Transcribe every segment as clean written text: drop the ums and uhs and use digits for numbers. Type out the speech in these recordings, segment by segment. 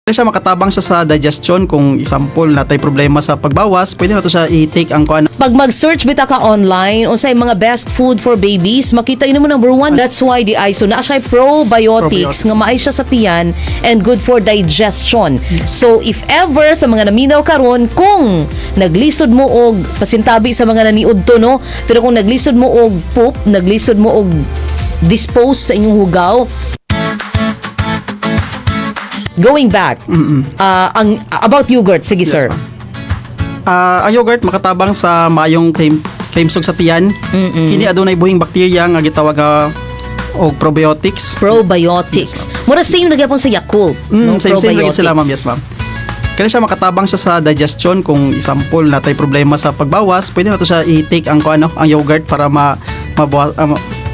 Siya makatabang siya sa digestion. Kung example na tay problema sa pagbawas, pwede na to siya i-take ang kuan. Pag mag-search bita ka online unsay mga best food for babies, makita mo number one. That's why the ISO na siya probiotics nga maay siya sa tiyan and good for digestion. So if ever sa mga naminaw karon, kung naglisod mo og pasintabi sa mga naniudto no, pero kung naglisod mo og poop, naglisod mo og dispose sa inyong hugaw, going back, ang about yogurt, sige Yes, sir. Ang yogurt makatabang sa maayong kaimsog sa tiyan. Kini adunay buhing bakterya nga gitawag og probiotics. Probiotics. Mura same nagyapon sa Yakult. No? Same lagi Probiotics. sila, ma'am. Yes, ma'am. Kaya siya makatabang siya sa digestion. Kung example na tay problema sa pagbawas, pwede na to siya i-take ang kuan, ang yogurt para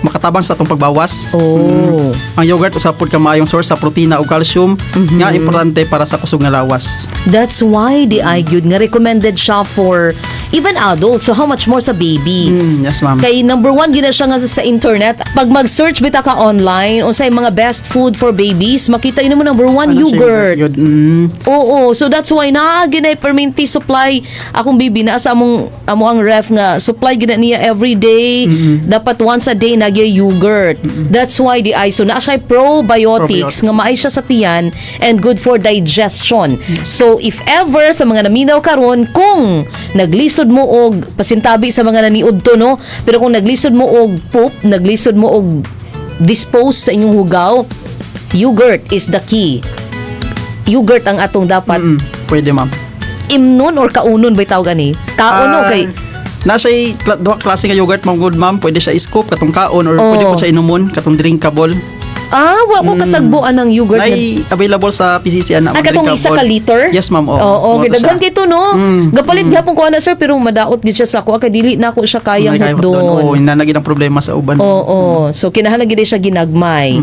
makatabang sa atong pagbawas. Oh. Ang yogurt usa pod ka maayong source sa protina ug calcium nga importante para sa kusog nga lawas. That's why the iGud nga recommended siya for even adults. So how much more sa babies? Yes, ma'am. Kay number one gina siya nga sa internet. Pag mag-search bita ka online unsay mga best food for babies, makita mo number one, yogurt. Oo, so that's why na ginay permanente supply akong baby na sa amo ang ref nga supply gina niya every day. Dapat once a day nagyay yogurt. That's why the ISO na siya probiotics nga maay siya sa tiyan and good for digestion. So if ever sa mga naminaw karon, kung naglisod mo og pasintabi sa mga naniudto no, pero kung naglisod mo og poop, naglisod mo og dispose sa inyong hugaw, yogurt is the key. Yogurt ang atong dapat Pwede, ma'am. imnon or kaunon ba tawag ani? Kaon no kay Nasa'y duha klase nga yogurt, ma'am, good ma'am. Pwede siya i-scoop katong kaon or pwede po siya inumon katong drinkable. wa ko katagbuan ng yogurt na Ay available sa PCC ana. katong isa ka liter? Yes, ma'am. Oo, Mo to gidaghan siya. kay to no. Gapalit gyapon ko ana sir, pero madaot gid siya sa ako. Kay dili na ako siya kayang May kahit hot doon. Oo, hindi na naging ang problema sa uban. Oo, so kinahanglan gid siya ginagmay.